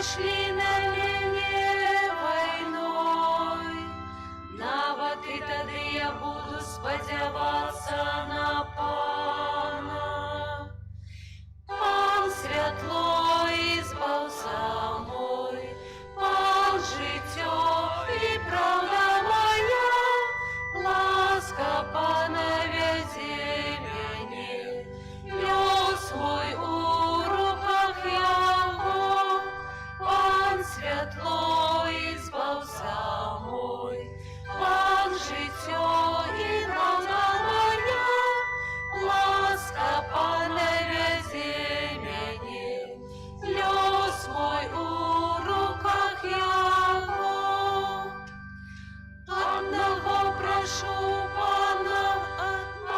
пришли на мяне войной. Нават і тады я буду спадзявацца на Пана. Пан святло і збаўца мой, Пан жыццё і праўда моя, ласка Пана вядзе мяне, лёс мой у руках яго. Пан святло і збаўца мой, Пан жыццё і праўда моя, ласка Пана вядзе мяне, лёс мой у руках яго. Аднаго прашу Пана,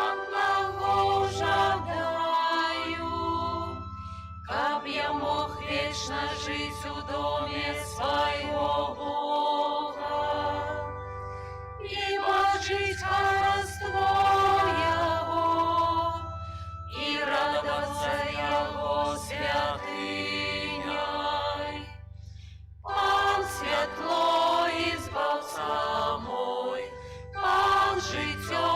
аднаго жадаю, каб я мог вечна жыць у доме свайго Бога і бачыць хараство яго і радавацца яго святыняй. Пан святло і збаўца мой, Пан жыццё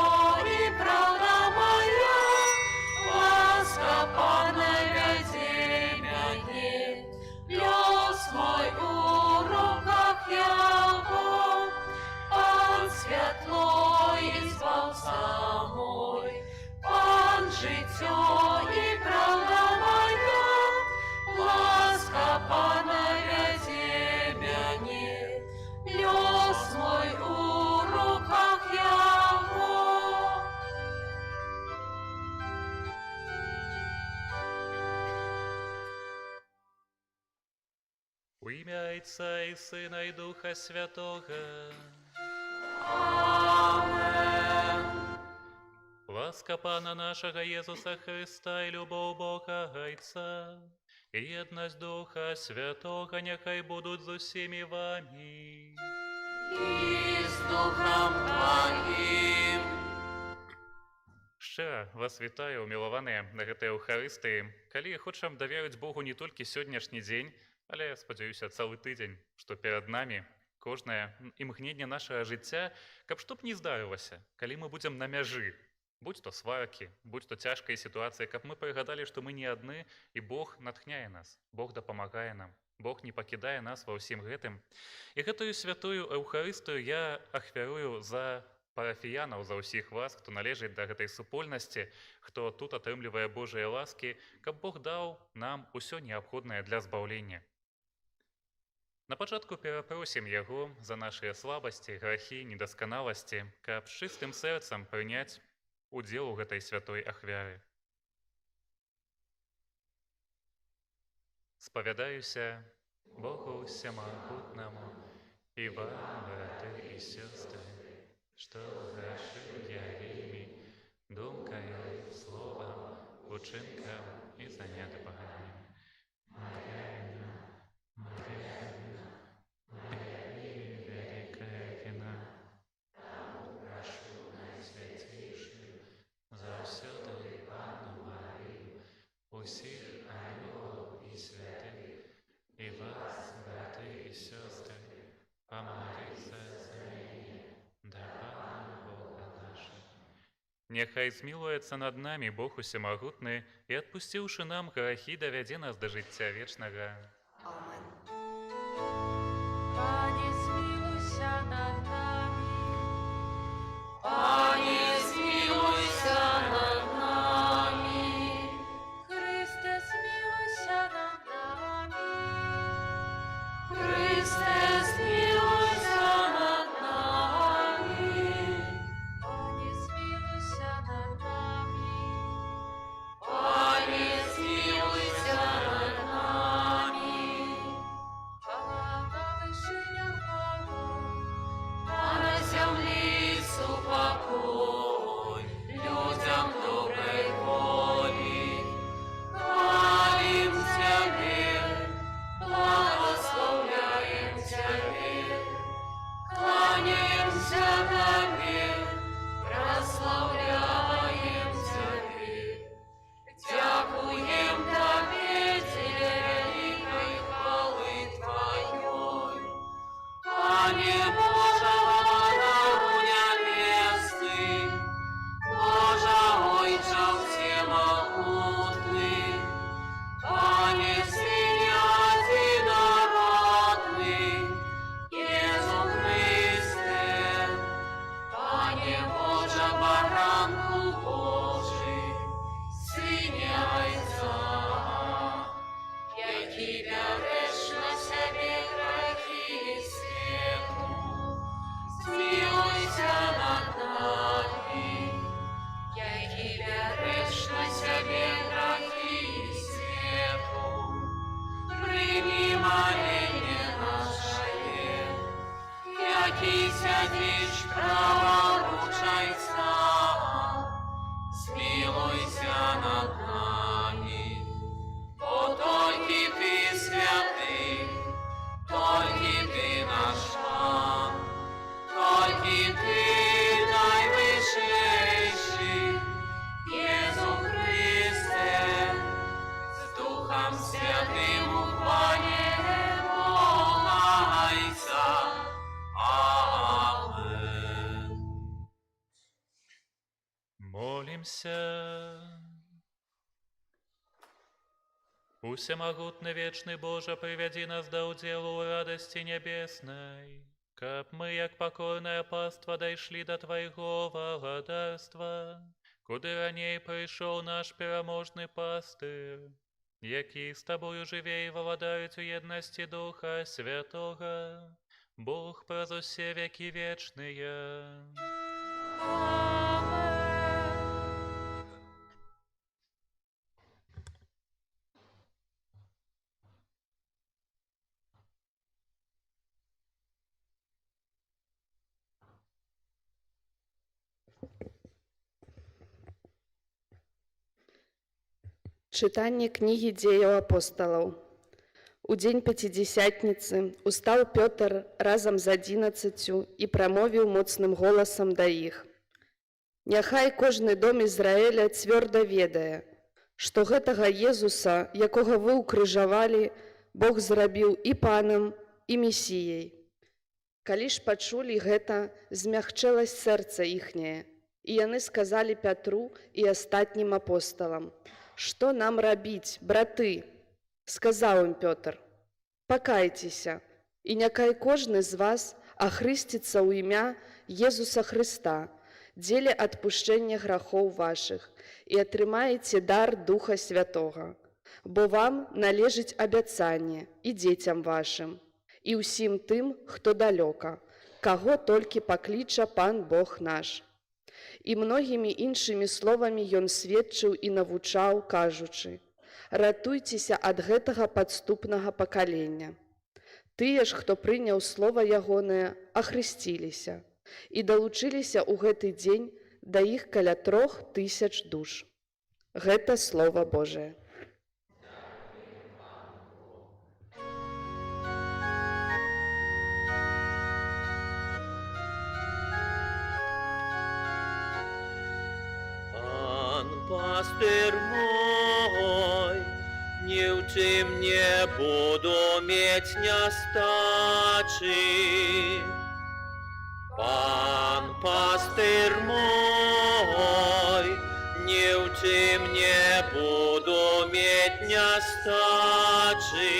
і праўда моя, ласка Пана вядзе мяне, лёс мой у руках яго. Пан святло і збаўца мой, Пан жыццё і праўда моя, ласка Пана вядзе мяне, лёс мой у руках яго. У ім'я Отця і Сина і Духа Святого. Амен. Ласка Пана нашого Єсуса Христа і любов Бога Отця і єдність Духа Святого нехай будуть з усіми вами. І з Духом Твоїм. Щиро вас вітаю, уміловані на гэтай Еўхарыстыі, калі хочам даверыць Богу не толькі сённяшні дзень, але, спадзяюся, цэлы тыдзень, што перад намі кожнае імгненне нашага жыцця, каб што б не здарылася, калі мы будзем на мяжы, будь то сваркі, будь то цяжкая сітуацыя, каб мы прыгадалі, што мы не адны, і Бог натхняе нас, Бог дапамагае нам, Бог не пакідае нас ва ўсім гэтым. І гэтую святую Еўхарыстыю я ахвярую за парафіянаў, за ўсіх вас, хто належыць да гэтай супольнасці, хто тут атрымлівае Божыя ласкі, каб Бог даў нам усё неабходнае для збаўлення. На пачатку перапросім Яго за нашыя слабасці, грахі, недасканаласці, каб з чыстым сэрцам прыняць удзел у гэтай святой ахвяры. Спавядаюся Богу Всемагутнаму і вам, браты і сёстры, што грашыў я вельмі думкаю, словам, учынкам і занядбаннем. Моя вялікая віна. Таму прашу Найсвяцейшую заўсёды Панну Марыю, усіх анёлаў і святых, і вас, браты і сёстры, памаліцца за мяне да Пана Бога нашага. Няхай змілуецца над намі Бог Усемагутны і, адпусціўшы нам грахі, давядзе нас да жыцця вечнага. Амен. Пане, змілуйся над нами. Пане, змілуйся над нами. Христе, змілуйся над нами. Христе, змілуйся над нами. Пане, змілуйся над нами. Пане, змілуйся над нами. Хвала на вишинях Богу. Пане Божого дару небесный, Боже Ойче всемогутный, Пане Сыне единородный, Иису Христе, Пане Боже баранку Божий, Сыне Отца, який береш на себе грехи свету, змилуйся над нами, який береш на себе грехи свету, прими моление наше, який сядешь праворучайся, змилуйся над нами. О, только Ты святый, только Ты наш Пан, только Ты наивысший, Иису Христе, с Духом Святым ухвале молайся. Амин. Молимся. Усемогутный вечный Боже, приведи нас до уделу радости небесной, каб мы, як покорная паства, дошли до Твоего владарства, куды раней пришел наш пераможный пастырь, який с Тобою живе и владарить у едности Духа Святого, Бог праз усе веки вечные. Amen. Чытанне кнігі дзеяў апосталаў. У дзень Пяцідзесятніцы устаў Пётр разам з 11 і прамовіў моцным голасам да іх: «Няхай кожны дом Ізраіля цвёрда ведае, што гэтага Езуса, якога вы ўкрыжавалі, Бог зрабіў і панам, і месіяй». Калі ж пачулі гэта, змягчэлась сэрца іхняе, і яны сказалі Пятру і астатнім апосталам: «Што нам рабіць, браты?» Сказаў ім Пётр: «Пакайцеся, і някай кожны з вас ахрысціцца ў імя Езуса Хрыста дзеля адпушчэння грахоў вашых і атрымаеце дар Духа Святога, бо вам належыць абяцанне і дзецям вашым, і ўсім тым, хто далёка, каго толькі пакліча Пан Бог наш». І многімі іншымі словамі ён сведчыў і навучаў, кажучы: «Ратуйцеся ад гэтага падступнага пакалення». Тыя ж, хто прыняў слова ягонае, ахрысціліся і далучыліся ў гэты дзень да іх каля 3000 душ. Гэта Слова Божае. Пастырь мой, ни в чем не буду медь нестачи. Пан пастырь мой, ни в чем не буду медь нестачи.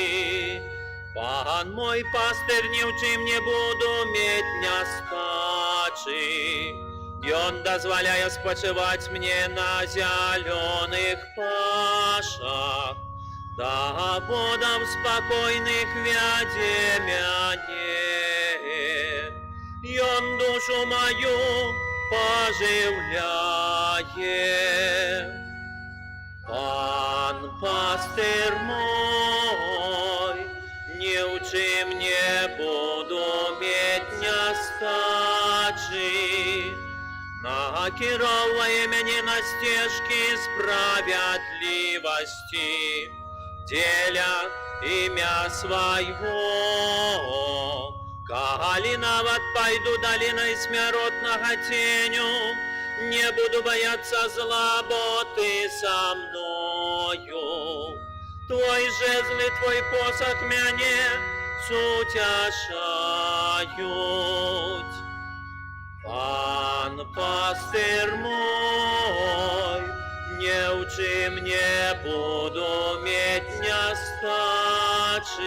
Пан мой пастырь, ни в чем не буду медь нестачи. И он дозволяет спочивать мне на зеленых пашах, да водам спокойных вяде мяне. И он душу мою поживляет. Пан пастырь мой, ни в чем не буду медь нестачи. Накеровывая меня на стежки справедливости, деля имя своего. Калиноват пойду долиной смертного теню, не буду бояться зла, бо ты со мною. Твой жезл и твой посох мяне утяшають. Пан пастир мой, не учи мне буду медь нестачи.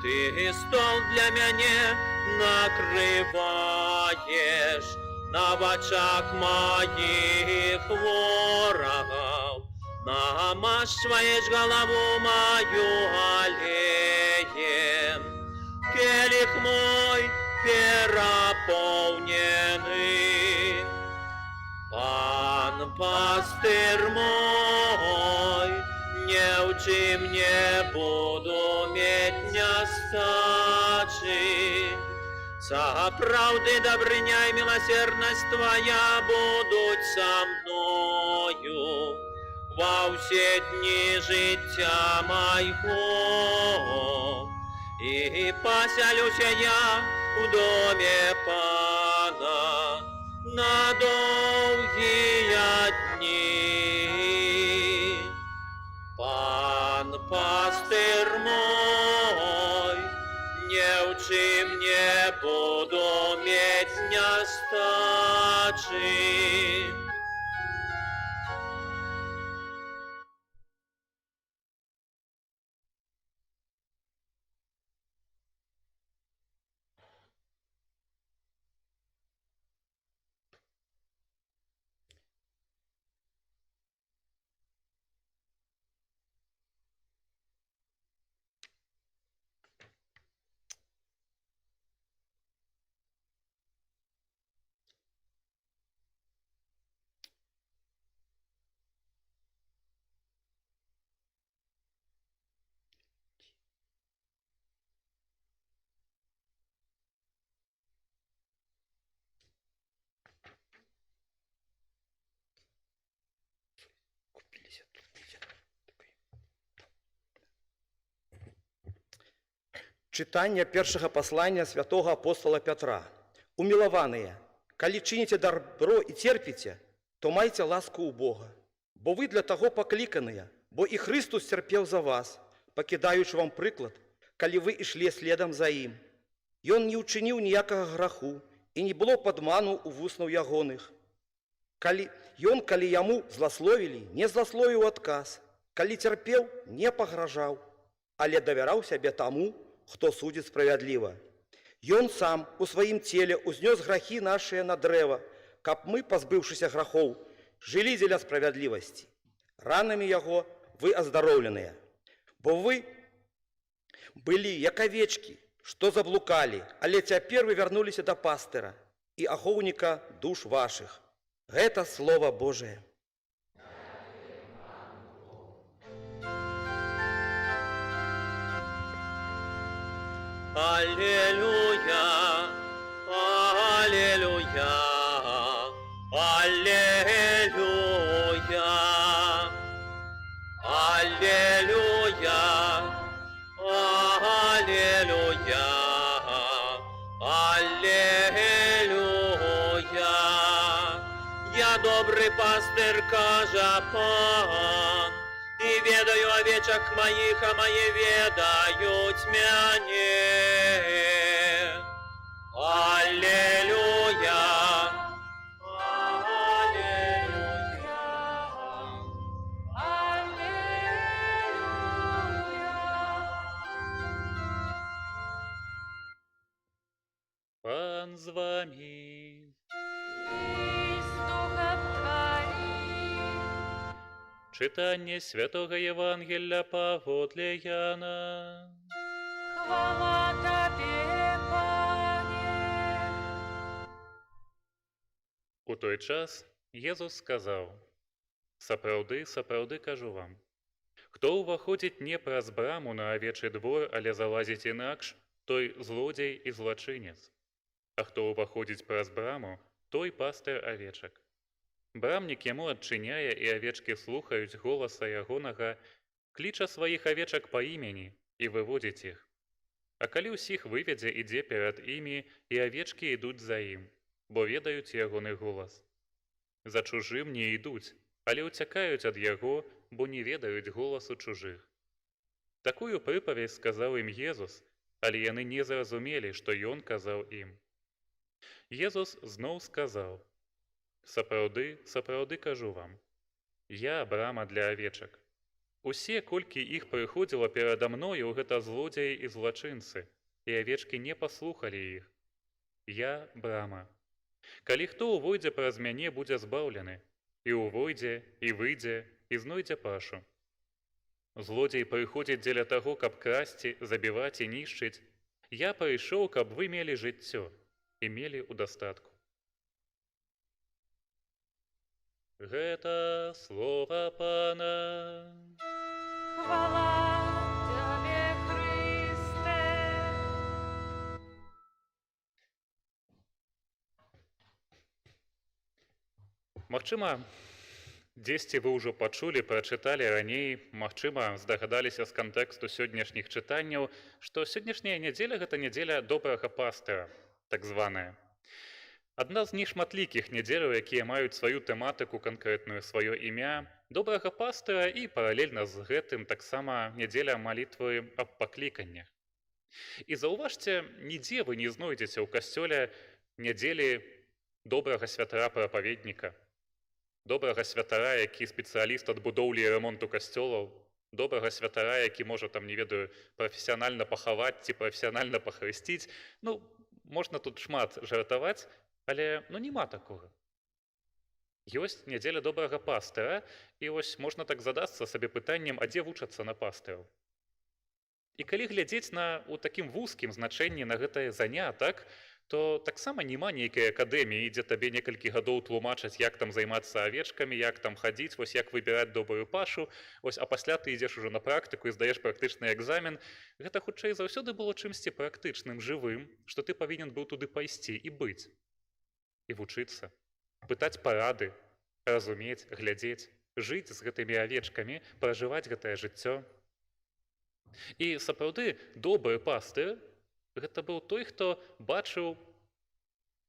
Ты стол для мяне накрываешь на очах моих ворогов, намащиваешь голову мою аллеем. Келих мой переполнены. Пан пастыр мой, не учи мне буду медь нестачи. Сапраўды добрыня и милосердность Твоя будут со мною во все дни життя моего. И поселюся я в доме Пана на долгие дни. Пан пастыр мой, не учи мне буду медь нестачи. Читання першага паслання святого апостола Пятра. Умілаваныя, калі чыніце добро і терпіце, то майце ласку ў Бога. Бо вы для таго пакліканыя, бо і Христус цярпеў за вас, пакідаючы вам прыклад, калі вы ішлі следам за ім. Ён не ўчыніў ніякага граху, і не было падману ў вуснаў ягоных. Калі яму зласловілі, не зласловіў адказ, калі цярпеў, не пагражаў, але давяраў сябе таму, хто судзіць справядліва. Ён сам у сваім целе ўзнёс грахі нашыя на дрэва, каб мы, пазбыўшыся грахоў, жылі дзеля справядлівасці. Ранамі яго вы аздароўленыя. Бо вы былі як авечкі, што заблукалі, але цяпер вы вярнуліся да пастыра і ахоўніка душ вашых. Гэта Слова Божие. Аллилуйя, аллилуйя, аллилуйя, аллилуйя, аллилуйя, аллилуйя. Я добрый пастырь, кажа Пан, и ведаю овечек моих, а мои ведают мяне. Аллилуйя, Аллилуйя, аллилуйя. Пан з вами. И с духом Твоим. Читання святого Євангелія паводле Яна. Хвала Тебе, Пане. У той час Єзус сказав: «Сапраўды, сапраўды кажу вам, хто ўваходзіць не праз браму на авечы двор, але залазіць інакш, той злодзей і злачынец. А хто ўваходзіць праз браму, той пастыр авечак. Брамнік яму адчыняе, і авечкі слухаюць голаса ягонага, кліча сваіх авечак па імені і выводзіць іх. А калі ўсіх выведзе, ідзе перад імі, і авечкі ідуць за ім, бо ведаюць ягоны голас. За чужым не ідуць, але ўцякаюць ад яго, бо не ведаюць голасу чужых. Такую прыпавязь сказаў ім Езус, але яны не зразумелі, што ён казаў ім. Езус зноў сказаў: «Сапраўды, сапраўды кажу вам, я брама для авечак. Усе, колькі іх прыходзіла перада мною, гэта злодзеі і злачынцы, і авечкі не паслухалі іх. Я брама. Калі хто ўвойдзе праз мяне, будзе збаўлены, і ўвойдзе, і выйдзе, і знойдзе пашу. Злодзей прыходзіць дзеля таго, каб красці, забіваць і нішчыць. Я прыйшоў, каб вы мелі жыццё і мелі ў дастатку». Гэта слова Пана. Хвала Тебе, Христе. Магчыма, дзесьці вы ўжо пачулі, прачыталі раней, магчыма, здагадаліся з кантэксту сённяшніх чытанняў, што сённяшняя нядзеля – гэта нядзеля добрага пастыра, так званая. Адна з нешматлікіх нядзеляў, якія маюць сваю тэматыку, канкрэтную сваё імя, добрага пастыра, і паралельна з гэтым таксама нядзеля малітвы аб пакліканнях. І заўважце, нідзе вы не знойдзеце ў касцёле нядзелі добрага святара-прапаведніка, добрага святара, які спецыяліст ад будоўлі і рамонту касцёлаў, добрага святара, які можа, там, не ведаю, прафесіянальна пахаваць ці прафесіянальна пахрысціць. Ну, можна тут шмат жартаваць, але нема такога. Ёсць нядзеля добрага пастыра, і вось можна так задасца сабе пытаннем, а дзе вучацца на пастыраў? І калі глядзець у такім вузкім значэнні на гэтае занятак, то таксама няма нейкай акадэміі, дзе табе некалькі гадоў тлумачаць, як там займацца авечкамі, як там хадзіць, вось як выбіраць добрую пашу, вось, а пасля ты ідзеш ужо на практыку і здаеш практычны экзамен. Гэта хутчэй заўсёды было чымсьці практычным, жывым, што ты павінен быў туды пайсці і быць. І вучыцца, пытаць парады, разумець, глядзець, жыць з гэтымі авечкамі, пражываць гэтае жыццё. І сапраўды добры пастыр гэта быў той, хто бачыў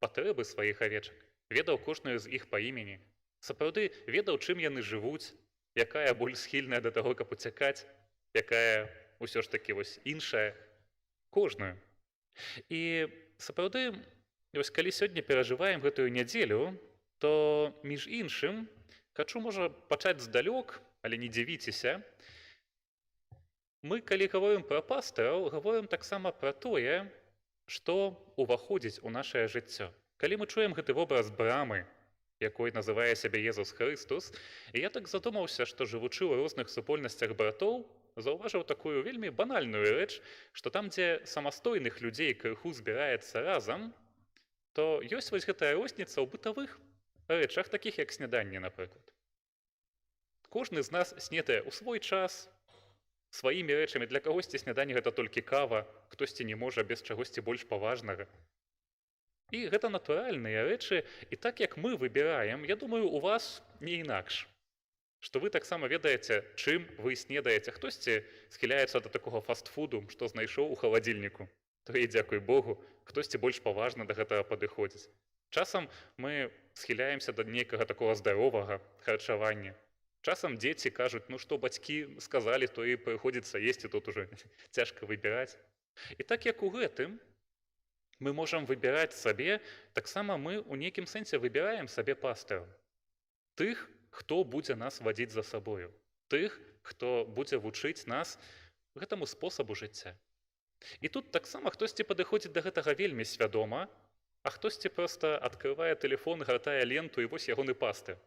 патрэбы сваіх авечак, ведаў кожную з іх па імені, сапраўды ведаў, чым яны жывуць, якая боль схільная да таго, каб уцякаць, якая ўсё ж такі вось іншая, кожную. І сапраўды, вось калі сёння перажываем гэтую нядзелю, то, між іншым, хачу, можа, пачаць здалёк, але не дзівіцеся. Мы, калі гаворым пра пастыраў, гаворым таксама пра тое, што ўваходзіць у нашае жыццё. Калі мы чуем гэты вобраз брамы, якой называе сябе Езус Христус, і я так задумаўся, што, жывучы ў розных супольнасцях братоў, заўважыў такую вельмі банальную рэч, што там, дзе самастойных людзей крыху збіраецца разам, то ёсць вось гэтая розніца ў бытавых рэчах, такіх як сняданне, напрыклад. Кожны з нас снедае ў свой час, сваімі рэчамі. Для кагосьці сняданне гэта толькі кава, хтосьці не можа без чагосьці больш паважнага. І гэта натуральныя рэчы, і так як мы выбіраем, я думаю, у вас не інакш. Што вы таксама ведаеце, чым вы снедаеце. Хтосьці схіляецца да такога фастфуду, што знайшоў у халадзільніку. То і дзякуй Богу, хтосьці больш паважна да гэтага падыходзіць. Часам мы схіляемся да нейкага такога здаровага харчавання. Часам дзеці кажуць, ну што бацькі сказалі, то і прыходзіцца есці, тут ужо цяжка выбіраць. І так як у гэтым мы можам выбіраць сабе, таксама мы ў нейкім сэнсе выбіраем сабе пастыраў. Тых, хто будзе нас вадзіць за сабою. Тых, хто будзе вучыць нас гэтаму спосабу жыцця. І тут таксама хтосьці падыходзіць да гэтага вельмі свядома, а хтосьці проста адкрывае тэлефон, гартае ленту, і вось ягоны пастыр.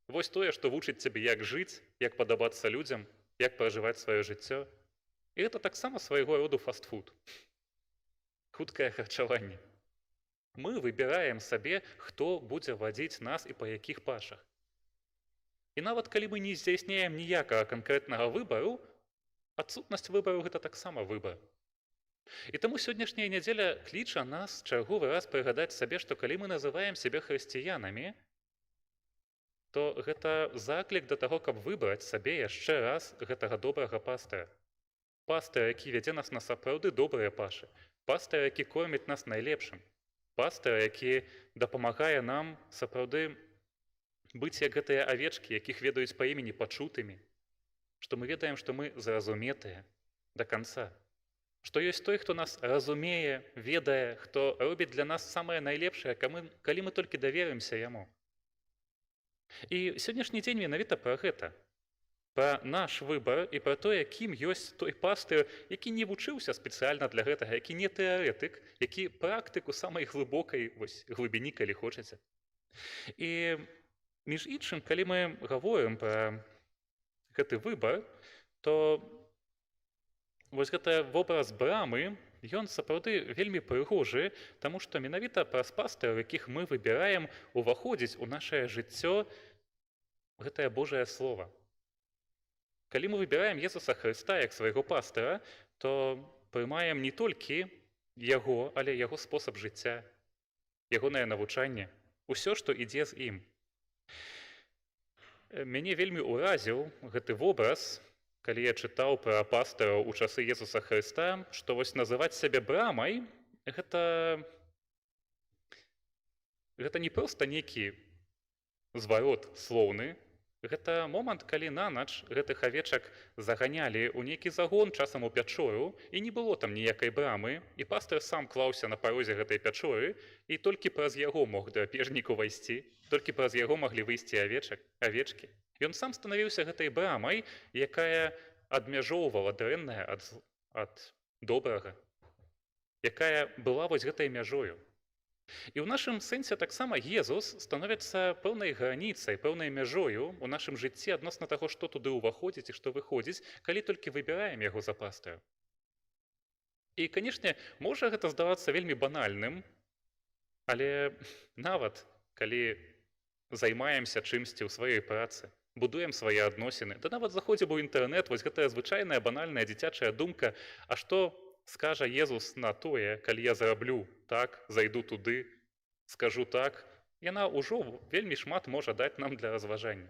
Вось тое, што вучыць цябе, як жыць, як падабацца людзям, як пражываць сваё жыццё. І гэта таксама свайго роду фастфуд. Хуткае харчаванне. Мы выбіраем сабе, хто будзе вадзіць нас і па якіх пашах. І нават калі мы не здзяйсняем ніякага канкрэтнага выбару, адсутнасць выбару гэта таксама выбар. І таму сённяшняя нядзеля кліча нас чарговы раз прыгадаць сабе, што калі мы называем сябе хрысціянамі, то гэта заклік да таго, каб выбраць сабе яшчэ раз гэтага добрага пастыра. Пастыр, які вядзе нас на сапраўды добрыя пашы. Пастыр, які корміць нас найлепшым. Пастыр, які дапамагае нам сапраўды быць як гэтыя авечкі, якіх ведаюць па імені пачутымі. Што мы ведаем, што мы зразуметыя, да канца. Што ёсць той, хто нас разумее, ведае, хто робіць для нас самае найлепшае, калі мы толькі даверымся яму. І сённяшні дзень менавіта пра гэта. Пра наш выбар і пра тое, кім ёсць той пастыр, які не вучыўся спецыяльна для гэтага, які не тэарэтык, які практык у самай глыбокай глыбіні, калі хочаце. І між іншым, калі мы гаворым пра гэты выбар, то вось гэты вобраз брамы, ён сапраўды вельмі прыгожы, таму што менавіта праз пастыраў, якіх мы выбіраем, уваходзіць у нашае жыццё гэтае Божае Слова. Калі мы выбіраем Езуса Хрыста як свайго пастыра, то прымаем не толькі яго, але яго спосаб жыцця, ягонае навучанне, усё, што ідзе з ім. Мяне вельмі ўразіў гэты вобраз, калі я чытаў пра пастыраў у часы Езуса Хрыста, што вось называць сябе брамай, гэта не проста нейкі зварот слоўны, гэта момант, калі нанач гэтых авечак заганялі ў нейкі загон, часам у пячору, і не было там ніякай брамы, і пастыр сам клаўся на парозе гэтай пячоры, і толькі праз яго мог драпежнік увайсці, толькі праз яго маглі выйсці авечкі. Ён сам станавіўся гэтай брамай, якая адмяжоўвала дрэннае ад добрага, якая была вось гэтай мяжою. І ў нашым сэнсе таксама Езус становіцца пэўнай граніцай, пэўнай мяжою ў нашым жыцці адносна таго, што туды ўваходзіць і што выходзіць, калі толькі выбіраем яго за пастыра. І, канешне, можа гэта здавацца вельмі банальным, але нават калі займаемся чымсьці ў сваёй працы, будуем свае адносіны, да нават заходзім у інтэрнэт, вось гэтая звычайная банальная дзіцячая думка, а што скажа Езус на тое, калі я зараблю так, зайду туды, скажу так, яна ўжо вельмі шмат можа даць нам для разважання.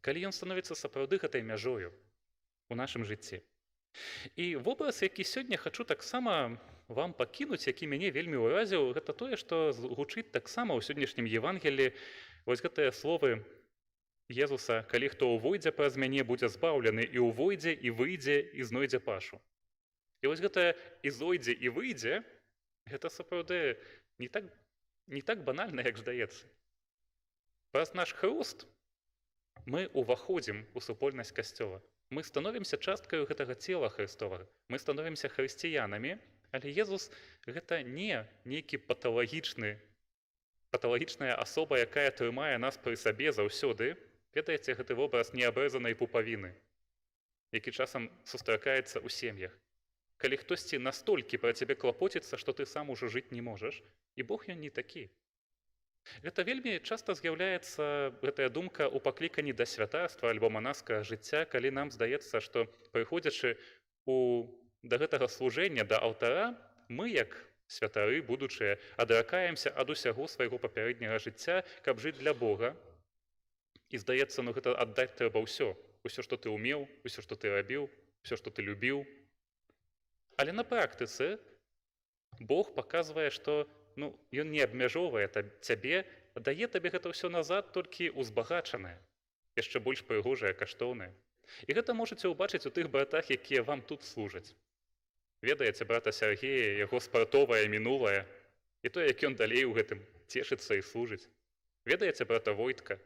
Калі ён становіцца сапраўды гэтай мяжою у нашым жыцці. І вобраз, які сёння хачу таксама вам пакінуць, які мяне вельмі ўразіў, гэта тое, што гучыць таксама ў сённяшнім Евангелі вось гэтыя словы Езуса: «Калі хто ўвойдзе праз мяне, будзе збаўлены, і ўвойдзе, і выйдзе, і знойдзе пашу». І вось гэтае «і зойдзе, і выйдзе» гэта сапраўды не так банальна, як здаецца. Праз наш хруст мы ўваходзім у супольнасць касцёла. Мы становімся часткаю гэтага цела Христовага. Мы становімся хрысціянамі, але Езус гэта не нейкі паталагічная асоба, якая трымае нас пры сабе заўсёды. Ведаеце, гэты вобраз неабрэзанай пупавіны, які часам сустракаецца ў сем'ях. Калі хтосьці настолькі пра цябе клапоціцца, што ты сам ужо жыць не можаш, і Бог ён не такі. Гэта вельмі часта з'яўляецца гэтая думка ў пакліканні да святарства альбо манаскага жыцця, калі нам здаецца, што прыходзячы да гэтага служэння, да алтара, мы, як святары будучыя, адракаемся ад усяго свайго папярэдняга жыцця, каб жыць для Бога. І здаецца, гэта аддаць трэба ўсё, што ты ўмеў, усё, што ты рабіў, усё, што ты любіў. Але на практыцы Бог паказвае, што ён не абмяжоўвае цябе, дае табе гэта ўсё назад, толькі узбагачанае, яшчэ больш прыгожае, каштоўнае. І гэта можаце ўбачыць у тых братах, якія вам тут служаць. Ведаеце брата Сяргея, яго спартовае мінулае, і то, як ён далей у гэтым цешыцца і служыць. Ведаеце брата Войтка,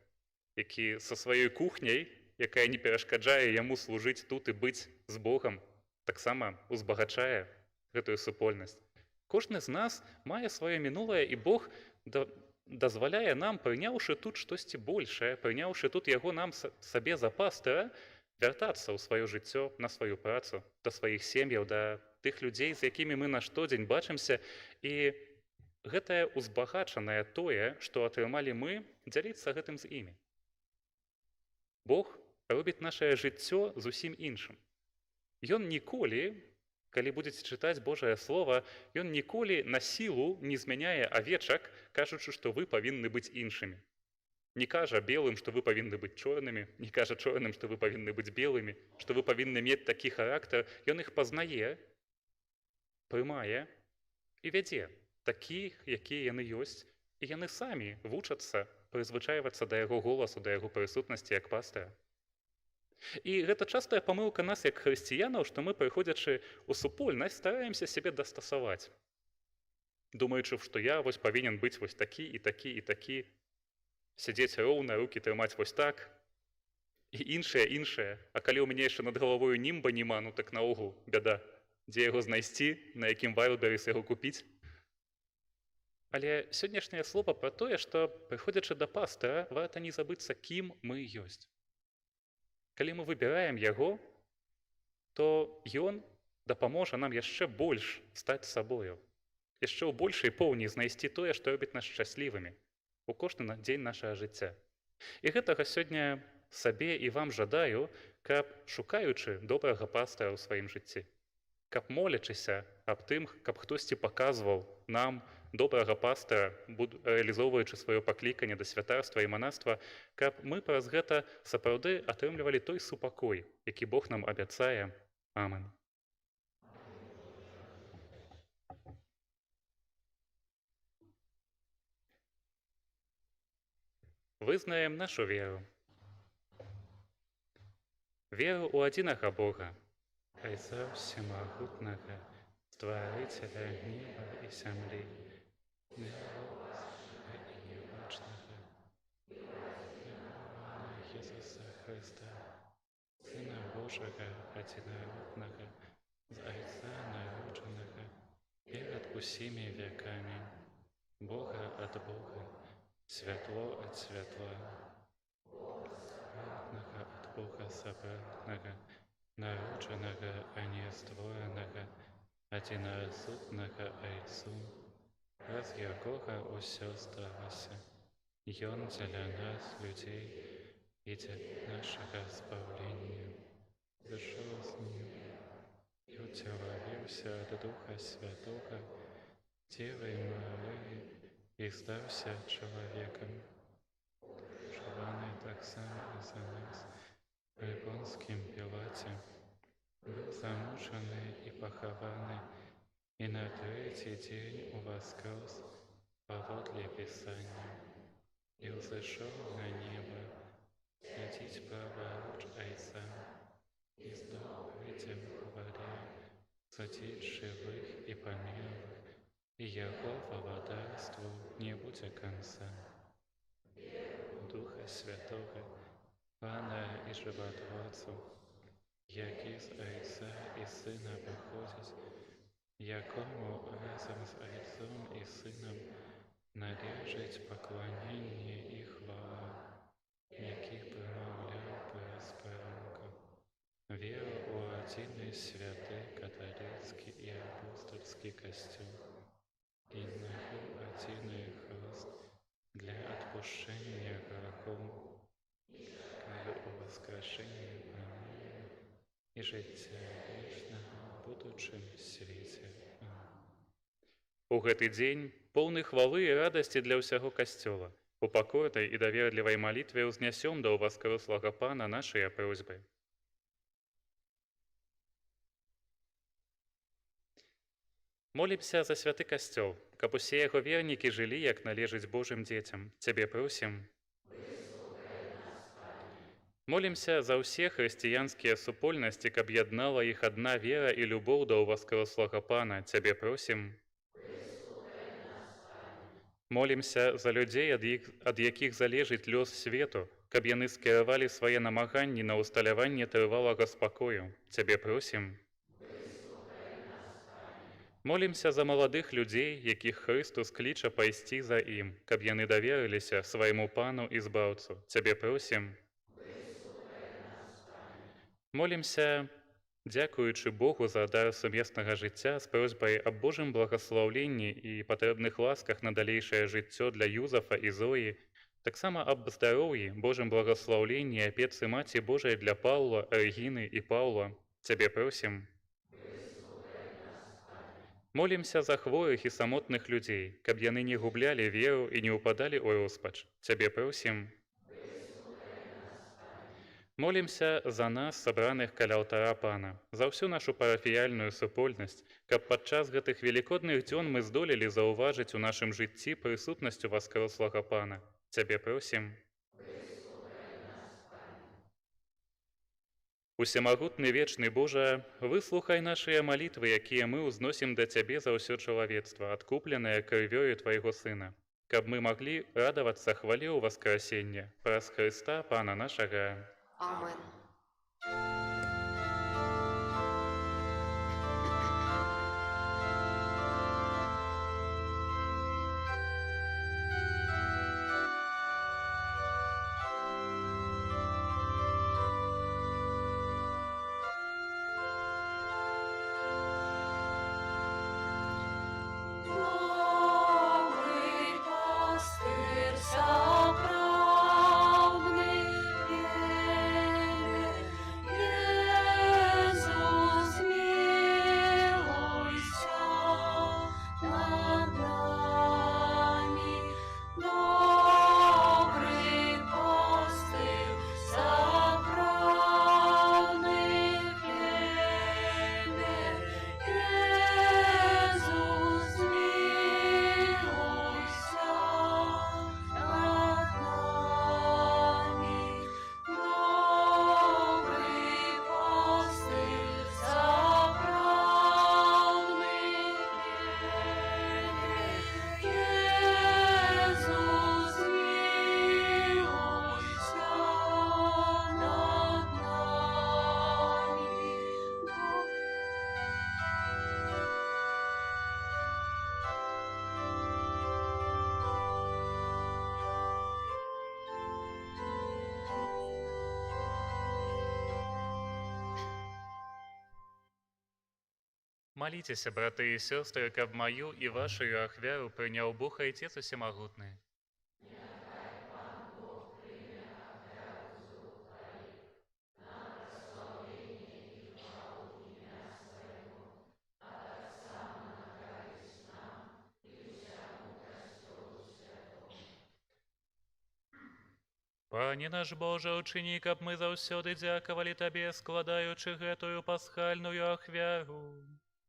які са сваёй кухняй, якая не перашкаджае яму служыць тут і быць з Богам, таксама узбагачае гэтую супольнасць. Кожны з нас мае сваё мінулае, і Бог дазваляе нам, прыняўшы тут штосьці большае, прыняўшы тут яго нам сабе за пастыра, вяртацца ў сваё жыццё, на сваю працу, да сваіх сем'яў, да тых людзей, з якімі мы на штодзень бачымся, і гэтае узбагачанае тое, што атрымалі мы, дзяліцца гэтым з імі. Бог робіць нашае жыццё зусім іншым. Ён ніколі, калі будзеце чытаць Божае Слова, ён ніколі на сілу не змяняе авечак, кажучы, што вы павінны быць іншымі. Не кажа белым, што вы павінны быць чорнымі, не кажа чорным, што вы павінны быць белымі, што вы павінны мець такі характар. Ён іх пазнае, прымае і вядзе такіх, якія яны ёсць, і яны самі вучацца прызвычайвацца да яго голасу, да яго прысутнасці як пастыра. І гэта частая памылка нас як хрысціянаў, што мы, прыходзячы ў супольнасць, стараемся сябе дастасаваць, думаючы, што я вось павінен быць вось такі і такі і такі, сядзець роўна, рукі трымаць вось так, і іншае. А калі ў мяне яшчэ над галавою німба няма, ну так наогул бяда. Дзе яго знайсці, на якім Wildberries яго купіць? Але сённяшняе слова пра тое, што, прыходзячы да пастара, варта не забыцца, кім мы ёсць. Калі мы выбіраем яго, то ён дапаможа нам яшчэ больш стаць сабою, яшчэ ў большай поўні знайсці тое, што робіць нас шчаслівымі у кожны дзень нашага жыцця. І гэтага сёння сабе і вам жадаю, каб, шукаючы добрага пастара ў сваім жыцці, каб молячыся аб тым, каб хтосьці паказваў нам добрага пастара, рэалізоўваючы сваё пакліканне да святарства і манаства, каб мы праз гэта сапраўды атрымлівалі той супакой, які Бог нам абяцае. Амен. Вызнаем нашу веру. Веру ў адзінага Бога, Айца Всемагутнага, Стварыцеля неба і зямлі, Jesúsa Христа, Сына Божага, адзінароднага, з Айца народжанага, перад усімі векамі, Бога ад Бога, святло ад святла, роднага ад Бога сабранага, народжанага, а не створанага, адзінаразумнага Айцу, праз якога ўсё сталася. Ён дзеля нас, людзей, і дзеля нашага збаўлення, зышоў з ним і ўцелавіўся ад Духа Святога, Дзевы Марыі, і стаўся чалавекам. Жаваны таксама і за нас пры Понскім Пілаце, быў замучаны і пахаваны, і на трэці дзень уваскрос паводле Пісання, і ўзышоў на неба, сядзіць праваруч Айца, і зноў прыйдзе ў варе, судзіць жывых і памерлых, і яго валадарству не будзе канца. Духа Святога, Пана і Жыватворцу, які з Айца і Сына выходзіць, якому разам з Айцом і Сынам належыць пакланенне і хвала, які прамаўляў праз прарокаў. Веру ў адзіны святы каталіцкі і апостольскі касцёл і наху адзіны хрыст для адпушчэння грахоў, веру ў воскрешэнне памерлых і жыцця вечнага ў будучым свеце. У гэты дзень, поўны хвалы і радасці для ўсяго касцёла, у пакорнай і даверлівай малітве ўзнясём да ўваскрэслага Пана нашыя просьбы. Молімся за святы касцёл, каб усе яго вернікі жылі, як належыць Божым дзецям. Цябе просім. Молімся за ўсе хрысціянскія супольнасці, каб яднала іх адна вера і любоў да ўваскрэслага Пана. Цябе просім. Молімся за людзей, ад якіх залежыць лёс свету, каб яны скіравалі свае намаганні на ўсталяванне трывалага спакою. Цябе просім. Молімся за маладых людзей, якіх Хрыстус кліча пайсці за ім, каб яны даверыліся свайму Пану і Збаўцу. Цябе просім. Молімся, дзякуючы Богу за дар сумеснага жыцця, з просьбай аб Божым благаслаўленні і патрэбных ласках на далейшае жыццё для Юзафа і Зоі, таксама аб здароўі, Божым благаслаўленні і апецы Маці Божай для Паўла, Рэгіны і Паўла. Цябе просім. Молімся за хворых і самотных людзей, каб яны не гублялі веру і не ўпадалі ў роспач. Цябе просім. Молімся за нас, сабраных каля алтара Пана, за ўсю нашу парафіяльную супольнасць, каб падчас гэтых велікодных дзён мы здолелі заўважыць у нашым жыцці прысутнасць уваскрэслага Пана. Цябе просім. Усемагутны вечны Божа, выслухай нашыя малітвы, якія мы ўзносім да Цябе за ўсё чалавецтва, адкупленае крывёю Твайго Сына, каб мы маглі радавацца хвале ў васкрасення праз Хрыста, Пана нашага. Амен. Добрий пастир заправний, Єзус, милуйся над нами. Добрий пастир заправний, Єзус, милуйся над нами. Добрий пастир заправний, Єзус, милуйся над нами. Маліцеся, браты і сёстры, каб маю і вашую ахвяру прыняў Бог Айцец Усемагутны. Пане наш Божа, учыні, каб мы заўсёды дзякавалі Табе, складаючы гэтую пасхальную ахвяру.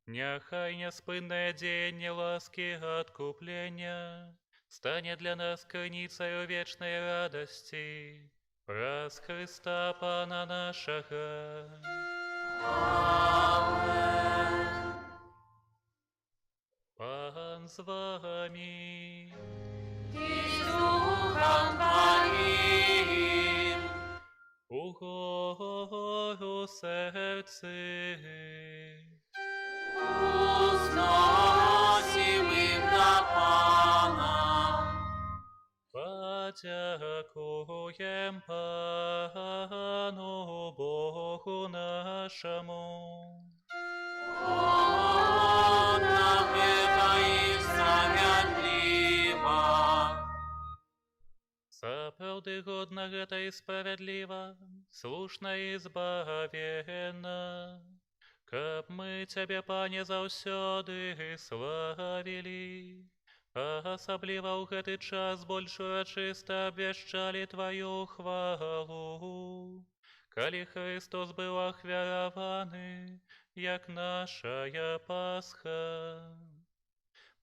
Няхай няспыннае дзеянне ласкі адкуплення стане для нас крыніцаю вечнай радасці. Праз Хрыста Пана нашага. Пан з вами. І з духом Твоїм. Угору серці. Узносим им до Пана. Подякуєм Пану Богу нашому. Он нам это и справедливо. Сапраўды годна гэта і справядліва, слушна і збавена, каб мы Цябе, Пане, заўсёды славілі, а асабліва ў гэты час больш урачыста абвяшчалі Тваю хвалу, калі Христос быў ахвяраваны, як нашая Пасха.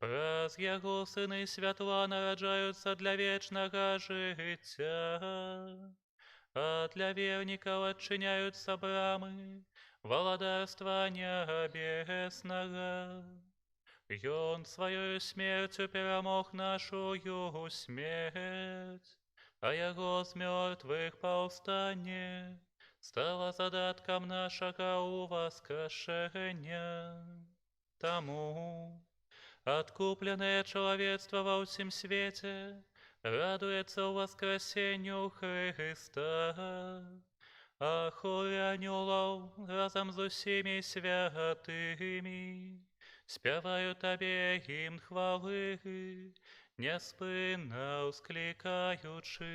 Праз Яго Сыны святла нараджаюцца для вечнага жыцця, а для вернікаў адчыняюцца брамы валадарства нябеснага. Ён сваёю смерцю перамог нашую смерць, а Яго з мёртвых паўстанне стала задаткам нашага ўваскрашэння. Таму адкупленае чалавецтва ва ўсім свеце радуецца ўваскрасенню Хрыста, а хоры анёлаў разам з усімі святымі спяваю Табе гімн хвалы, няспынна ўсклікаючы.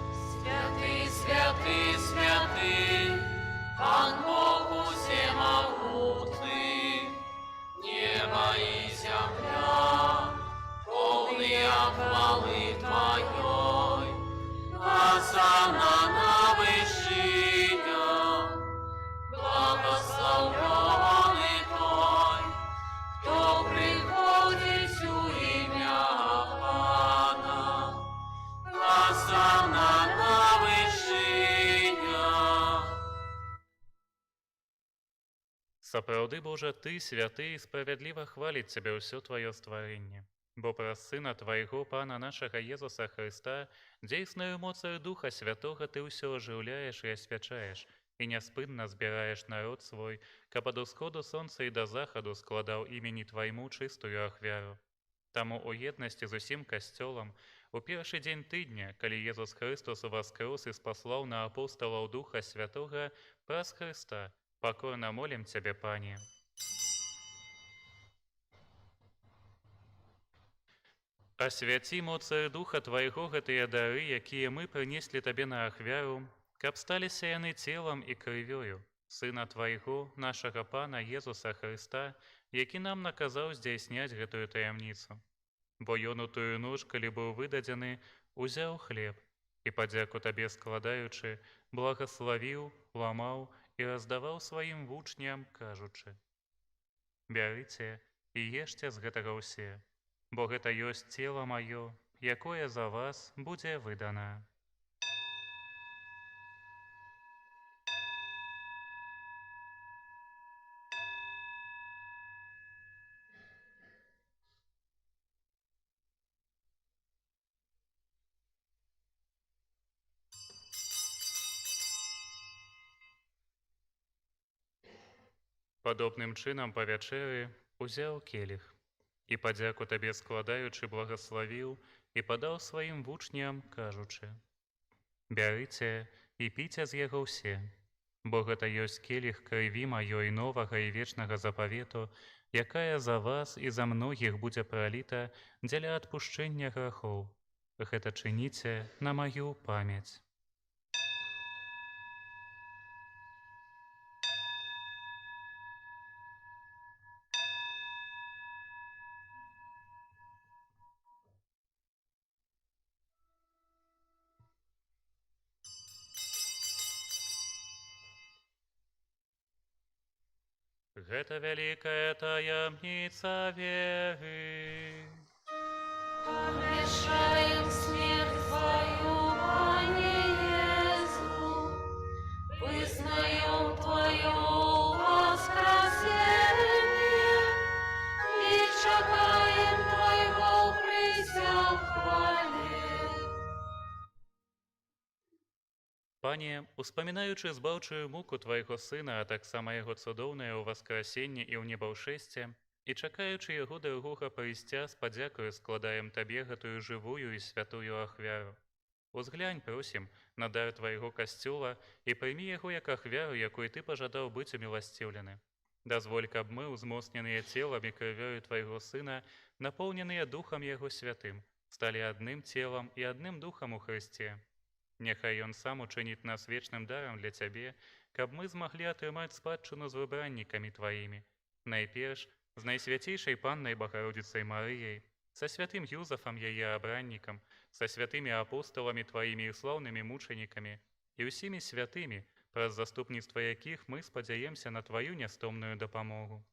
Святый, святый, святый, Пан Бог усемогутный, небо и земля, полные хвалы Твоей. Осанна на вышинях, благословенный Той, кто приходит у имя Пана. Осанна на вышинях, Сапраўды, Божа, Ты, святы і справядліва хваліць Цябе ўсё Тваё стварэнне. Бо праз Сына Твайго, Пана нашага Езуса Хрыста, дзейснаю моцаю Духа Святога Ты ўсё ажыўляеш і асвячаеш, і няспынна збіраеш народ свой, каб ад усходу сонца і да захаду складаў імені Твайму чыстую ахвяру. Таму у еднасці з усім касцёлам, у першы дзень тыдня, калі Езус Христос уваскрос і спаслаў на апосталаў Духа Святога праз Хрыста, пакорна молім Цябе, Пане. Асвяці моцаю Духа Твайго гэтыя дары, якія мы прынеслі Табе на ахвяру, каб сталіся яны целам і крывёю Сына Твайго, нашага Пана Езуса Хрыста, які нам наказаў здзяйсняць гэтую таямніцу. Бо ён у тую ноч, калі быў выдадзены, узяў хлеб і, падзяку Табе складаючы, благаславіў, ламаў і раздаваў сваім вучням, кажучы: «Бярыце і ешце з гэтага ўсе, бо гэта ёсць цела маё, якое за вас будзе выдана». Падобным чынам па вячэры узяў келіх і, падзяку Табе складаючы, благаславіў і падаў сваім вучням, кажучы: «Бярыце і піце з яго ўсе, бо гэта ёсць келіх крыві маёй новага і вечнага запавету, якая за вас і за многіх будзе праліта дзеля адпушчэння грахоў. Гэта чыніце на маю памяць». Гэта вялікая таямніца веры. Обещаем смерть Твою, Пане Иису, вызнаем Твое воскресение и чекаем Твоего прийся в хвале. Пане, успамінаючы збаўчую муку Твайго Сына, а таксама яго цудоўнае ўваскрасенне і ў небаўшэсце, і чакаючы яго дарагога прыйсця, з падзякаю складаем Табе гэтую жывую і святую ахвяру. Узглянь, просім, на дар Твайго касцёла і прымі яго як ахвяру, якой Ты пажадаў быць уміласціўлены. Дазволь, каб мы, узмоцненыя целам і крывёю Твайго Сына, напоўненыя Духам Яго Святым, сталі адным целам і адным Духам у Хрысце. Няхай Ён сам учыніць нас вечным дарам для Цябе, каб мы змаглі атрымаць спадчыну з выбраннікамі Тваімі, найперш з найсвяцейшай Паннай Багародзіцай Марыяй, са святым Юзафам яе абраннікам, са святымі апосталамі Тваімі і слаўнымі мучанікамі і ўсімі святымі, праз заступніцтва якіх мы спадзяемся на Тваю нястомную дапамогу.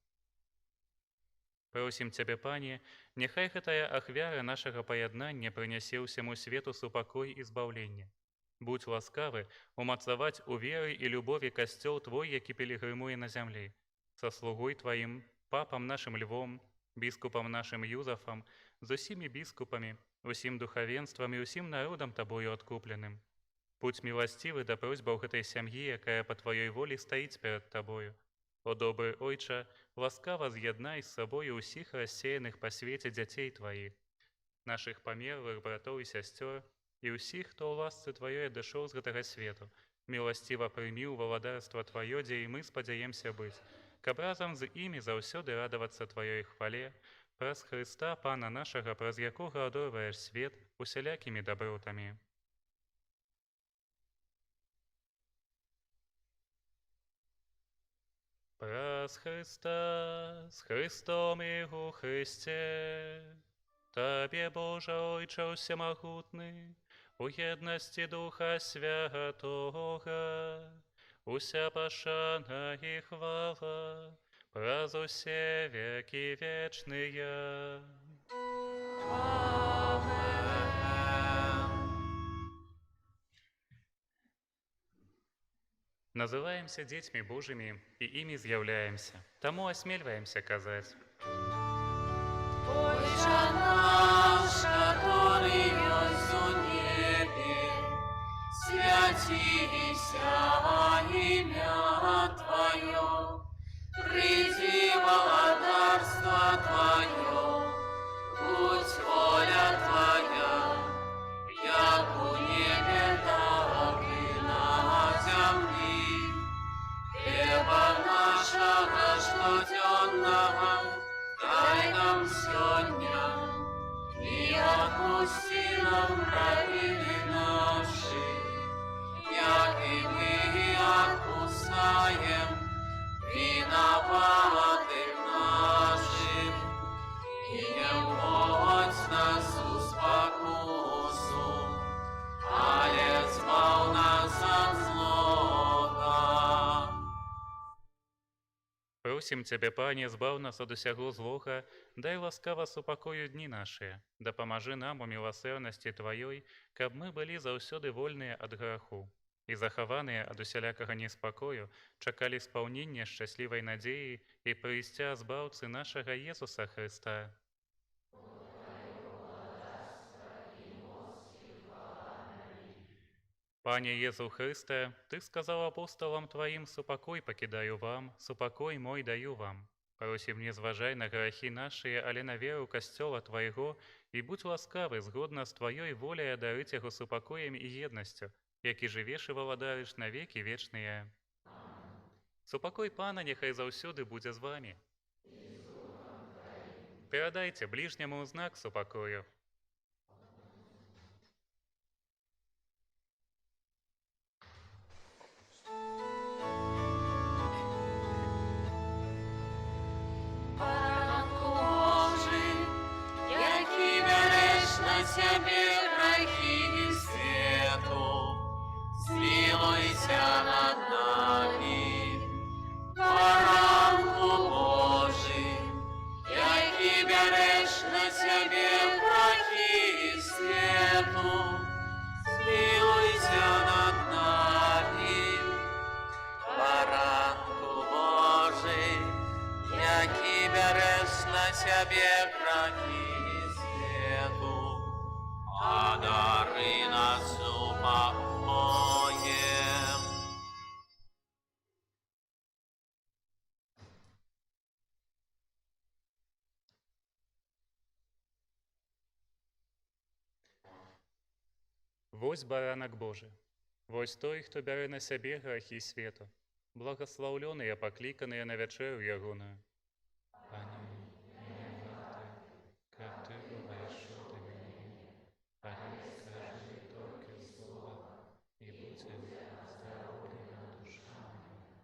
Просім Цябе, Пане, няхай гэтая ахвяра нашага паяднання прынясе ўсяму свету супакой і збаўленне. Будь ласкавы умацаваць у веры і любові касцёл Твой, які пілігрымуе на зямлі, са слугой Тваім, папам нашым Львом, біскупам нашым Юзафам, з усімі біскупамі, усім духавенствам і усім народам Табою адкупленым. Будь міласцівы да просьбаў гэтай сям'і, якая па Тваёй волі стаіць перад Табою. О добры Ойча, ласкава з'яднай з сабою ўсіх рассеяных па свеце дзяцей Тваіх, нашых памерлых братоў і сясцёр, і ўсіх, хто ў ласцы Тваёй адышоў з гэтага свету, міласціва прымі ў валадарства Тваё, дзе і мы спадзяемся быць, каб разам з імі заўсёды радавацца Тваёй хвале, праз Хрыста, Пана нашага, праз якога адорваеш свет усялякімі дабротамі. Праз Христа, з Христом і у Христе, Табе, Божа Ойче всемогутний, у єдності Духа Святого, уся пошана і хвала, праз усе веки вечные. Называемся детьми Божьими и ими з'являемся. Тому осмеливаемся казать. Отче наш, который есть у небе, святися имя Твое, приди владарство Твое, будь воля Твоя, як у небе, так и на земли. Хлеба нашего штоденного дай нам сегодня, и отпусти нам праведные наши, як и мы отпускаем виноватым нашим, и не вводь нас в спокусу, але избав нас от злого. Просім Цябе, Пане, збав нас ад усяго злога, дай ласкава супакою дні нашыя, дапамажы нам у міласэрнасці Тваёй, каб мы былі заўсёды вольныя ад граху і захаваныя ад усялякага неспакою, чакалі спаўнення шчаслівай надзеі і прыйсця збаўцы нашага Езуса Хрыста. Пане Езу Христе, Ты сказал апостолам Твоим: «Супокой покидаю вам, супокой мой даю вам». Просим, не зважай на грехи наши, але на веру Костела Твоего, и будь ласкавы, згодно с Твоей волей одарить его супокоем и едностью, які живеш и владаешь на веки вечные. Супокой Пана нехай заўсёды будзе з вами. Перадайте ближнему знак супокою. Баранку Божий, який береш на себе грехи свету, змилуйся над нами. Баранку Божий, який береш на себе грехи свету, змилуйся над нами. Баранку Божий, який береш на себе грехи свету, одари нас упокоем. Вось баранак Божий, вось той, хто бярэ на сябе грахі свету. Благословленыя, пакліканыя на вячэру ягоную. Пане, не варты, каб Ты увайшоў да мяне, але скажы толькі слова, і будзе здаволена душа моя.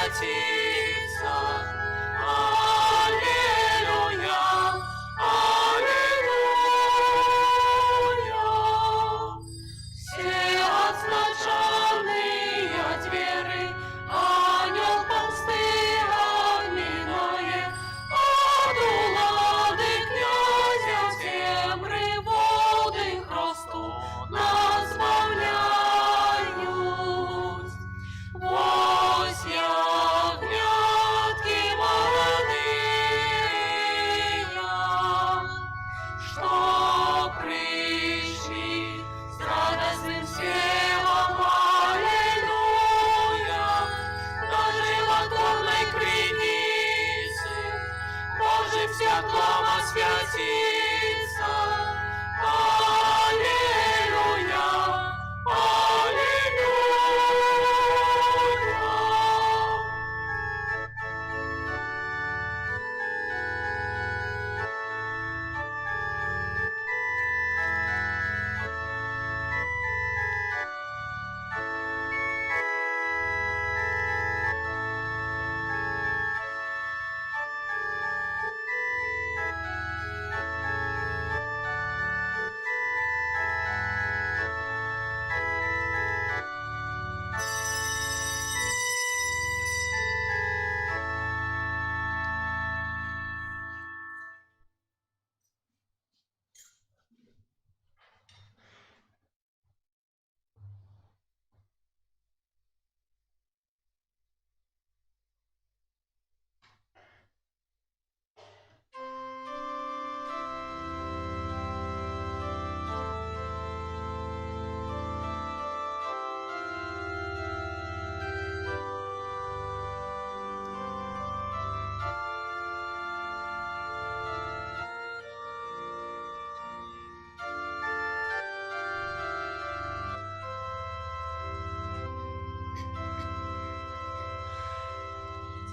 святится. Аллилуйя, аллилуйя. Все отзначенные двери, ангел помсты отминает, от улады князя темры воды хросту нас збавляють. Ось ягнятки молодые, что пришли с радостным спевом аллилуйя, до животворной крinicy, Божьим святлом освятиться. Аллилуйя, аллилуйя.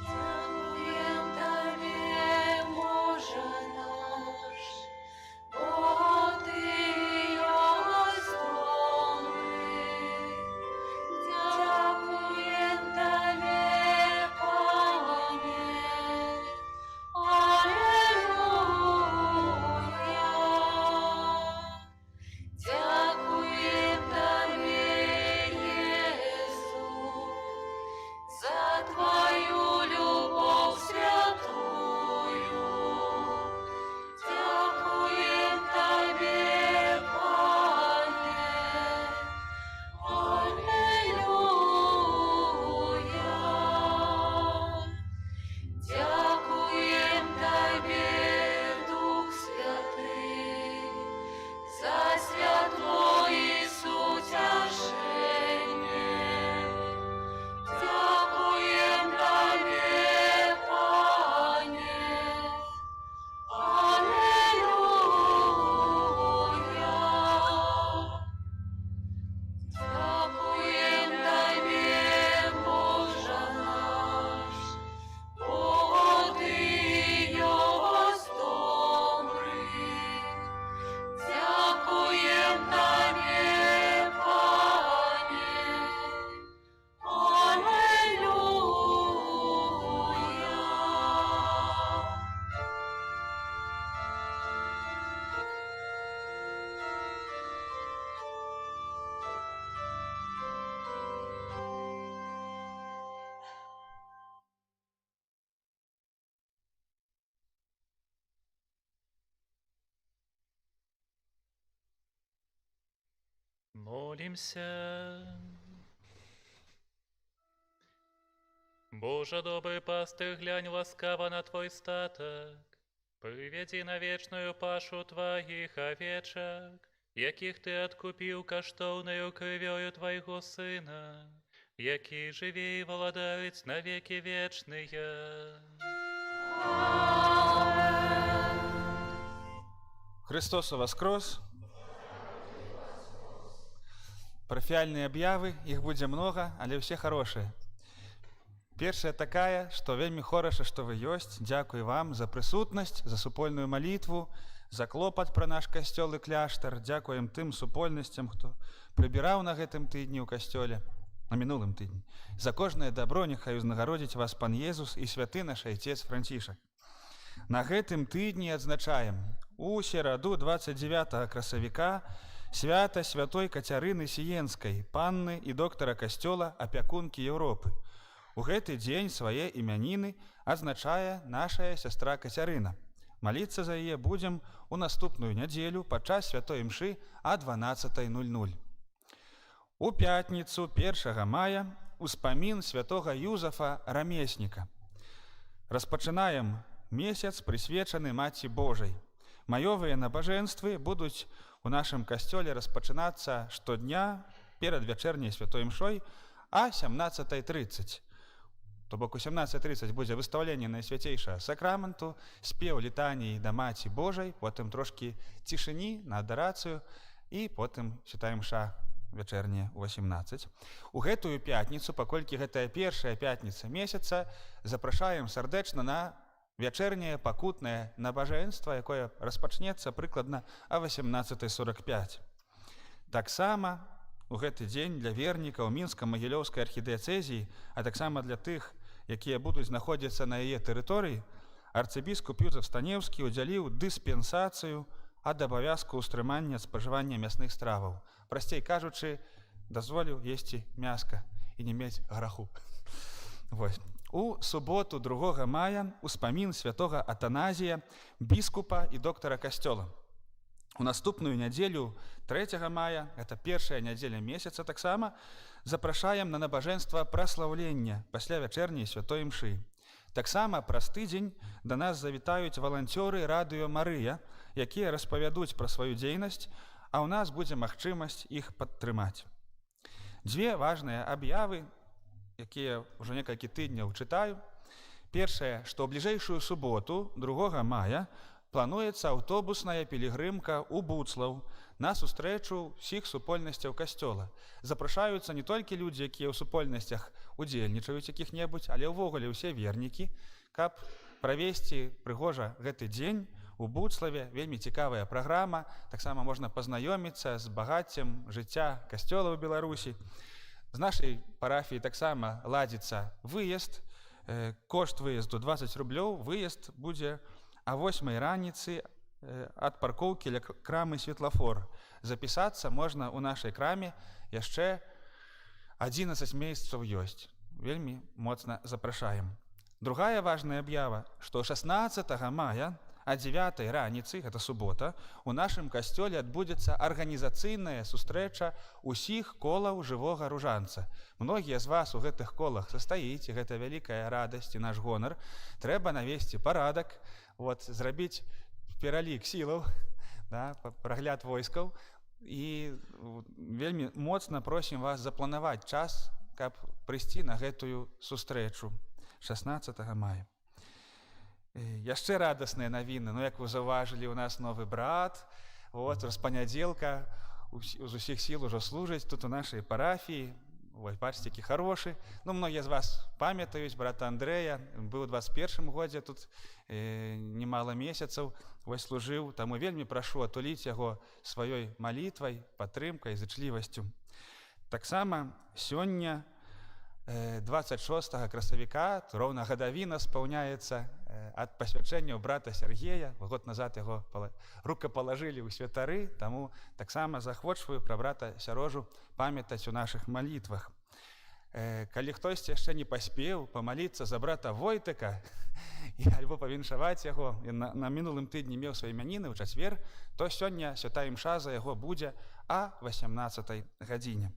Дякуєм Тобі, Боже наш, бо Ти ось добрий. Дякуєм Тобі, Пане, аллилуйя. Дякуєм Тобі, Єсус, за Твою любов святую. Дякуєм Тобі, Пане, аллилуйя. Дякуєм Тобі, Дух Святий, за святло і сутяження. Дякуєм Тобі, Пане, аллилуйя. Дякуєм Тобі, Боже наш, бо Ти ось добрий. Дякуєм Тобі, Пане, аллилуйя. Молимся. Боже, добрый пастырь, глянь ласкаво на Твой статок. Приведи на вечную пашу Твоих овечек, яких Ты откупил каштовною кров'ю Твоего Сына, які живі і владають на веки вечные. Христос воскрес. Парафіяльныя аб'явы, іх будзе многа, але ўсе хорошыя. Першая такая, што вельмі хораша, што вы ёсць. Дзякуй вам за прысутнасць, за супольную малітву, за клопат пра наш касцёл і кляштар. Дзякуем тым супольнасцям, хто прыбіраў на гэтым тыдні ў касцёле. на мінулым тыдні. За кожнае дабро няхай узнагародзіць вас пан Езус і святы наш айцец Францішак. На гэтым тыдні адзначаем у сераду 29 красавіка свята святой Кацярыны Сіенскай, панны і доктара касцёла, апякункі Еўропы. У гэты дзень свае імяніны адзначае нашая сястра Кацярына. Маліцца за яе будзем у наступную нядзелю падчас святой імшы а 12:00. У пятніцу 1 мая успамін святога Юзафа Рамесніка. Распачынаем месяц, прысвечаны Маці Божай. Маёвыя набажэнствы будуць у нашым касцёле распачынацца штодня перад вячэрняй святой імшой а 17:30. То бок у 17:30 будзе выстаўленне найсвяцейшага сакраменту, спеў літаніі да Маці Божай, потым трошкі цішыні на адарацыю і потым святая імша вячэрняя ў 18. У гэтую пятніцу, паколькі гэтая першая пятніца месяца, запрашаем сардэчна на вячэрняе пакутнае набажэнства, якое распачнецца прыкладна а 18:45. Таксама у гэты дзень для вернікаў мінска-магілёўскай архідыяцэзіі, а таксама для тых, якія будуць знаходзіцца на яе тэрыторыі, арцыбіскуп Юзаф Станеўскі ўдзяліў дыспенсацыю ад абавязку ўстрымання спажывання мясных страваў. Прасцей кажучы, дазволіў есці мяска і не мець граху. Вось. У суботу 2 мая успамін святога Атаназія, біскупа і доктара касцёла. У наступную нядзелю 3 мая, это першая нядзеля месяца таксама, запрашаем на набажэнства праслаўлення пасля вячэрняй святой імшы. Таксама праз тыдзень да нас завітаюць валанцёры радыё Марыя, якія распавядуць пра сваю дзейнасць, а ў нас будзе магчымасць іх падтрымаць. Дзве важныя аб'явы, якія ўжо некалькі тыдняў чытаю. Першае, што ў бліжэйшую суботу, 2 мая, плануецца аўтобусная пілігрымка ў Буцлаў на сустрэчу ўсіх супольнасцяў касцёла. Запрашаюцца не толькі людзі, якія ў супольнасцях удзельнічаюць якіх-небудзь, але ўвогуле ўсе вернікі, каб правесці прыгожа гэты дзень у Буцлаве. Вельмі цікавая праграма, таксама можна пазнаёміцца з багаццем жыцця касцёла ў Беларусі. З нашай парафіі таксама ладзіцца выезд, кошт выезду 20 рублёў, выезд будзе а 8 раніцы ад паркоўкі ля крамы Светлафор. Запісацца можна ў нашай краме, яшчэ 11 месяцаў ёсць. Вельмі моцна запрашаем. Другая важная аб'ява, што 16 мая а 9 раніцы, гэта субота, у нашым касцёле адбудзецца арганізацыйная сустрэча ўсіх колаў жывога ружанца. Многія з вас у гэтых колах састаіце, гэта вялікая радасць і наш гонар. Трэба навесці парадак, зрабіць пералік сілаў, прагляд войскаў. І вельмі моцна просім вас запланаваць час, каб прыйсці на гэтую сустрэчу 16 мая. Яшчэ радасныя навіны, як вы заўважылі, у нас новы брат, з панядзелка з усіх сіл ужо служыць тут у нашай парафіі. Бачыце, які харошы. Многія з вас памятаюць брата Андрэя, быў у 21 годзе тут немала месяцаў, служыў, таму вельмі прашу атуліць яго сваёй малітвай, падтрымкай, зычлівасцю. Таксама сёння 26 красавіка, роўна гадавіна спаўняецца ад пасвячэнняў брата Сергея. Год назад яго рукапалажылі ў святары, таму таксама захвочваю пра брата Сярожу памятаць у нашых малітвах. Калі хтосьці яшчэ не паспеў памаліцца за брата Войтыка альбо павіншаваць яго, на мінулым тыдні меў свае імяніны ў чацвер, то сёння святая імша за яго будзе а 18 гадзіне.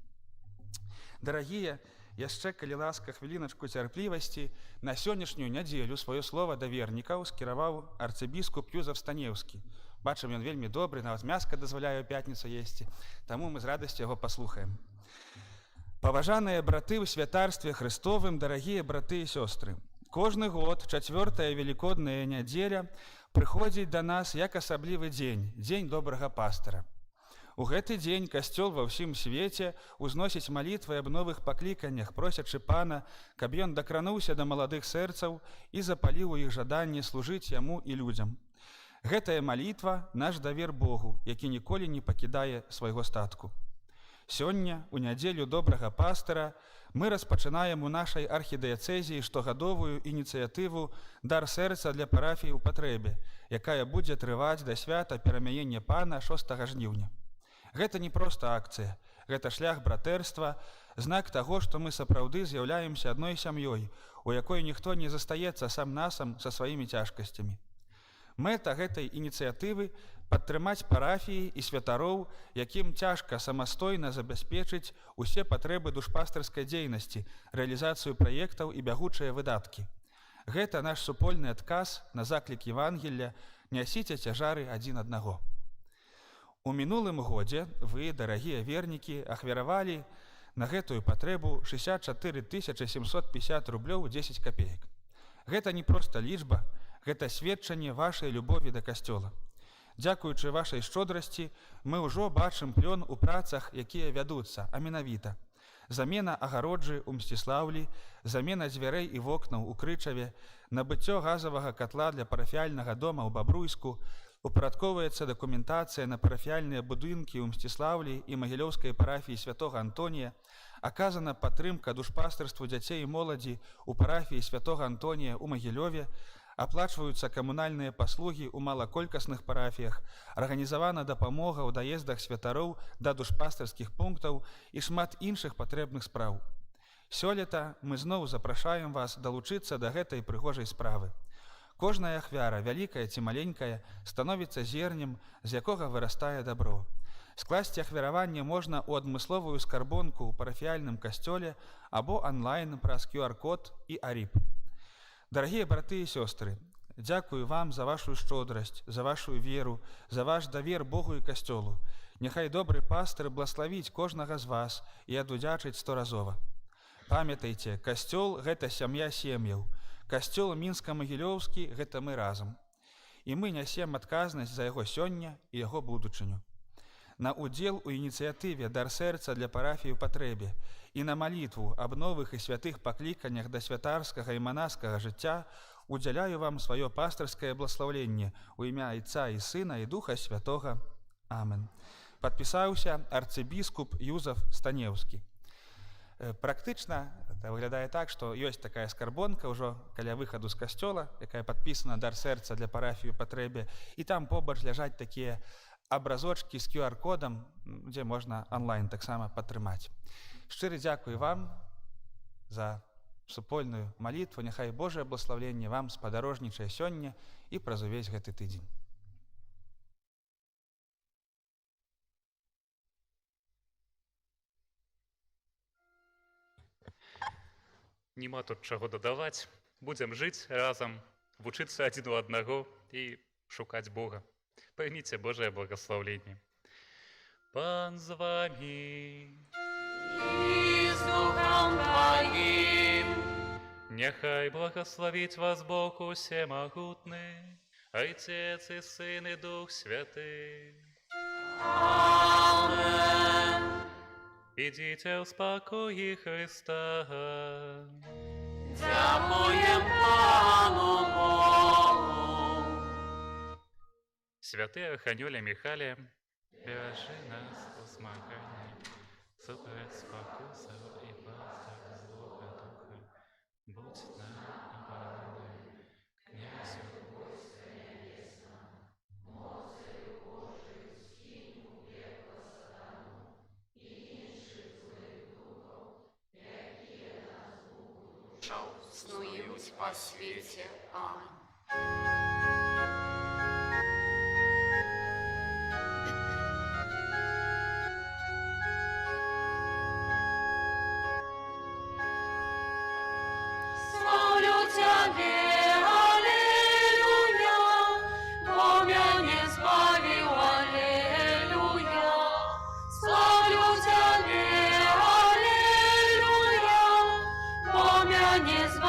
Дарагія, яшчэ, калі ласка, хвіліначку цярплівасці. На сённяшнюю нядзелю сваё слова да вернікаў скіраваў арцыбіскуп Юзаф Станеўскі. Бачым, ён вельмі добры, нават мяска дазваляе ў пятніцу есці, таму мы з радасцю яго паслухаем. Паважаныя браты ў святарстве Христовым, дарагія браты і сёстры, кожны год 4-я велікодная нядзеля прыходзіць да нас як асаблівы дзень, дзень добрага пастара. У гэты дзень касцёл ва ўсім свеце узносіць малітвы аб новых пакліканнях, просячы пана, каб ён дакрануўся да маладых сэрцаў і запаліў у іх жаданне служыць яму і людзям. Гэтая малітва — наш давер Богу, які ніколі не пакідае свайго статку. Сёння, у нядзелю добрага пастыра, мы распачынаем у нашай архідыяцэзіі штогадовую ініцыятыву «Дар сэрца для парафіі ў патрэбе», якая будзе трываць да свята перамянення пана 6 жніўня. Гэта не проста акцыя, гэта шлях братэрства, знак таго, што мы сапраўды з'яўляемся адной сям'ёй, у якой ніхто не застаецца сам-насам са сваімі цяжкасцямі. Мэта гэтай ініцыятывы – падтрымаць парафіі і святароў, якім цяжка самастойна забяспечыць усе патрэбы душпастырскай дзейнасці, рэалізацыю праектаў і бягучыя выдаткі. Гэта наш супольны адказ на заклік Евангелля «Нясіце цяжары адзін аднаго». У мінулым годзе вы, дарагія вернікі, ахвяравалі на гэтую патрэбу 64 750 рублёў 10 копеек. Гэта не проста лічба, гэта сведчанне вашай любові да касцёла. Дзякуючы вашай шчодрасці, мы ўжо бачым плён у працах, якія вядуцца, а менавіта. Замена агароджы ў Мсціслаўлі, замена дзвярэй і вокнаў у Крычаве, набыццё газавага катла для парафіяльнага дома ў Бабруйску, упарадковваецца дакументацыя на парафіяльныя будынкі ў Мсціслаўлі і магілёўскай парафіі святога Антонія, аказана падтрымка душпастырству дзяцей і моладзі ў парафіі святога Антонія ў Магілёве, аплачваюцца камунальныя паслугі ў малаколькасных парафіях, арганізавана дапамога ў даездах святароў да душпастырскіх пунктаў і шмат іншых патрэбных спраў. Сёлета мы зноў запрашаем вас далучыцца да гэтай прыгожай справы. Кожная ахвяра, вялікая ці маленькая, становіцца зернем, з якога вырастае дабро. Скласці ахвяраванне можна ў адмысловую скарбонку ў парафіяльным касцёле або онлайн праз QR-код і АРІП. Дарагія браты і сёстры, дзякую вам за вашу шчодрасць, за вашу веру, за ваш давер Богу і касцёлу. Няхай добры пастыр блаславіць кожнага з вас і адудзячыць 100-разова. Памятайце, касцёл – гэта сям'я сем'яў. Касцёл Мінска-Магілёўскі – гэта мы разам. І мы нясем адказнасць за яго сёння і яго будучыню. На удзел у ініцыятыве «Дар сэрца для парафіі ў патрэбе» і на малітву аб новых і святых пакліканнях да святарскага і манаскага жыцця удзяляю вам сваё пастырскае бласлаўленне ў імя Айца і Сына і Духа Святога. Амен. Падпісаўся арцыбіскуп Юзаф Станеўскі. Практычна это выглядае так, што ёсць такая скарбонка ўжо каля выхаду з касцёла, якая падпісана «Дар сэрца для парафіі ў патрэбе», і там побач ляжаць такія абразочкі з QR-кодам, дзе можна онлайн таксама падтрымаць. Шчыры дзякуй вам за супольную малітву. Няхай Божае бласлаўленне вам спадарожнічае сёння і праз увесь гэты тыдзень. Нема тут чаго дадаваць. Будзем жыць разам, вучыцца адзін у аднаго і шукаць Бога. Прыміце Божае благаслаўленне. Пан з вамі. И с Духом Твоим. Няхай благословить вас Бог усемогутный, Отец и Сын и Дух Святый. Амен. Идите в спокое Христа. Дякуем Пану Богу. Святый Архангеле Михале, бережи нас у змаганні, супереч спокуса і пастах Злого Духа. Будь нам і пануй, князю. Снують по світі. Амен. Славлю Тебе, аллилуйя, Бо меня избавил, аллилуйя. Славлю Тебе, аллилуйя, Бо меня избавил.